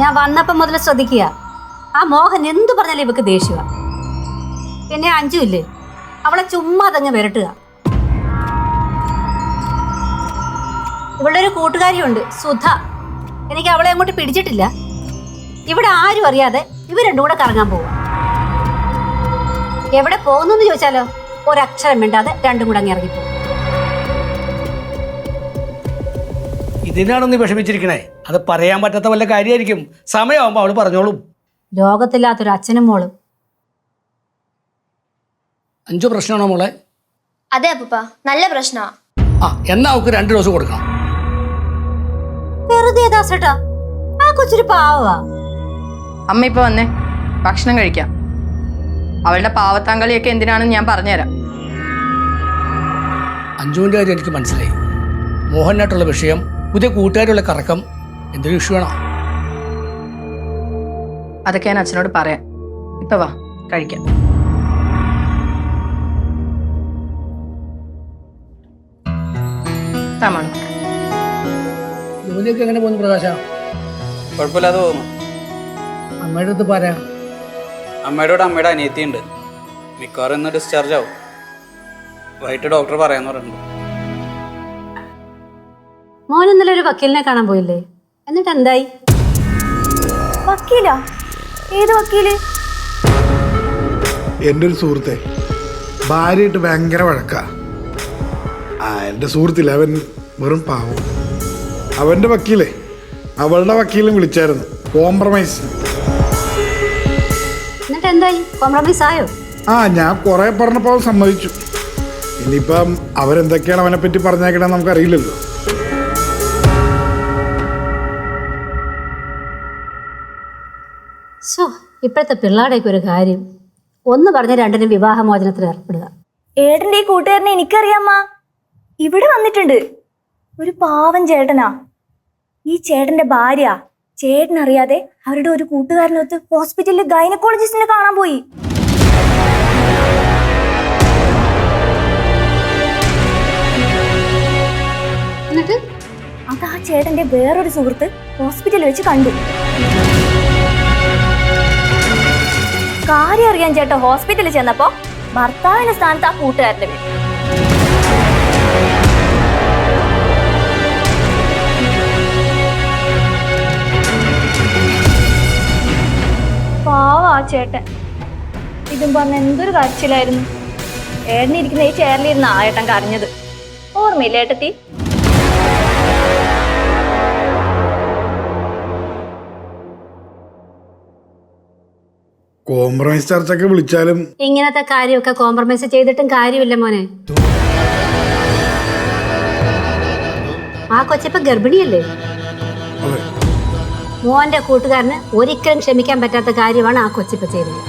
ഞാൻ വന്നപ്പം മുതൽ ശ്രദ്ധിക്കുക. ആ മോഹൻ എന്തു പറഞ്ഞാലും ഇവക്ക് ദേഷ്യ. പിന്നെ അഞ്ജു ഇല്ലേ, അവളെ ചുമ്മാ അതങ്ങ് വിരട്ടുക. ഇവളുടെ ഒരു കൂട്ടുകാരിയുണ്ട് സുധ. എനിക്ക് അവളെ അങ്ങോട്ട് പിടിച്ചിട്ടില്ല. ഇവിടെ ആരും അറിയാതെ ഇവർ രണ്ടും കൂടെ കറങ്ങാൻ പോകും. എവിടെ പോകുന്നു ചോദിച്ചാലോ ഒരക്ഷരം മിണ്ടാതെ രണ്ടും കൂടെ അങ്ങ് ഇറങ്ങിപ്പോകും. ഇതിനാണ് നീ വിഷമിച്ചിരിക്കണേ. അത് പറയാൻ പറ്റാത്ത വല്ല കാര്യമായിരിക്കും. സമയമാകുമ്പോൾ അവള് പറഞ്ഞോളും. ലോകത്തില്ലാത്തൊരു അച്ഛനും മോളും. അഞ്ചു പ്രശ്നമാണോ മോളെ? അതെ അപ്പൂപ്പ, നല്ല പ്രശ്നമാ. എന്നാ അവൾക്ക് 2 ഡോസ് കൊടുക്കണം. വെറുതെ ദാസേട്ടാ, ആ കൊച്ചൊരു പാവവാ. അമ്മ ഇപ്പൊ വന്നേ, ഭക്ഷണം കഴിക്കാം. അവളുടെ പാവത്താങ്കളിയൊക്കെ എന്തിനാണെന്ന് ഞാൻ പറഞ്ഞുതരാം. അഞ്ജുവിൻ്റെ കാര്യം എനിക്ക് മനസ്സിലായി. മോഹനായിട്ടുള്ള വിഷയം, പുതിയ കൂട്ടുകാരുള്ള കറക്കം, എന്തൊരു ഇഷ്യൂ ആണോ? അതൊക്കെ ഞാൻ അച്ഛനോട് പറയാം. ഇപ്പൊ വാ കഴിക്കാം. തമാണോ? ജോലിയൊക്കെ എങ്ങനെ പോകുന്നു പ്രകാശ? കുഴപ്പമില്ലാതെ പോകുന്നു. അമ്മയുടെ അടുത്ത് പറയാ. അമ്മയോട് അമ്മയുടെ അനിയത്തിയുണ്ട്. മിക്കവാറും ഇന്ന് ഡിസ്ചാർജ് ആവും. വൈകിട്ട് ഡോക്ടർ പറയാന്ന് പറഞ്ഞിട്ടുണ്ട്. മോൻ ഇന്നലെ ഒരു വക്കീലിനെ കാണാൻ പോയില്ലേ? എന്നിട്ട് എന്തായി? വക്കീലാ? ഏത് വക്കീല്? എൻ്റെ ഒരു സുഹൃത്തെ ഭാര്യയായിട്ട് ഭയങ്കര വഴക്കാ. എൻ്റെ സുഹൃത്തില്ല, അവൻ വെറും പാവം. അവൻ്റെ വക്കീലേ അവളുടെ വക്കീലും വിളിച്ചായിരുന്നു കോംപ്രമൈസ്. എന്നിട്ട് എന്തായി? കോംപ്രമൈസ് ആയോ? ഞാൻ കുറെ പറഞ്ഞപ്പോൾ സമ്മതിച്ചു. ഇനിയിപ്പം അവരെന്തൊക്കെയാണ് അവനെ പറ്റി പറഞ്ഞേക്കണമെന്ന് നമുക്കറിയില്ലല്ലോ. ഇപ്പോഴത്തെ പിള്ളേരുടെയൊക്കെ ഒരു കാര്യം, ഒന്ന് പറഞ്ഞ രണ്ടിനും വിവാഹമോചനത്തിന് ഏർപ്പെടുക. ഏട്ടൻ്റെ ഈ കൂട്ടുകാരനെ എനിക്കറിയാമ്മ. ഇവിടെ വന്നിട്ടുണ്ട്. ഒരു പാവം ചേട്ടനാ. ഈ ചേട്ടന്റെ ഭാര്യ ചേട്ടനറിയാതെ അവരുടെ ഒരു കൂട്ടുകാരനൊത്ത് ഹോസ്പിറ്റലിൽ ഗൈനക്കോളജിസ്റ്റിനെ കാണാൻ പോയി. എന്നിട്ട് അത് ആ ചേട്ടന്റെ വേറൊരു സുഹൃത്ത് ഹോസ്പിറ്റലിൽ വെച്ച് കണ്ടു. കാര്യം അറിയാൻ ചേട്ടൻ ഹോസ്പിറ്റലിൽ ചെന്നപ്പോ ഭർത്താവിന്റെ സ്ഥാനത്ത് ആ കൂട്ടുകാരന്റെ പേര്. പാവ ആ ചേട്ടൻ. ഇതും പറഞ്ഞ എന്തൊരു കരച്ചിലായിരുന്നു. ഏട്ടനിരിക്കുന്ന ഈ ചെയറിലിരുന്ന ആ ഏട്ടൻ കരഞ്ഞത് ഓർമ്മയില്ല ഏട്ടത്തി? കോംപ്രമൈസ് ചർച്ചയൊക്കെ വിളിച്ചാലും ഇങ്ങനത്തെ കാര്യമൊക്കെ കോംപ്രമൈസ് ചെയ്തിട്ടും കാര്യമില്ല മോനെ. ആ കൊച്ചിപ്പോ ഗർഭിണിയല്ലേ? മോന്റെ കൂട്ടുകാരന് ഒരിക്കലും ക്ഷമിക്കാൻ പറ്റാത്ത കാര്യമാണ് ആ കൊച്ചിപ്പ ചെയ്തത്.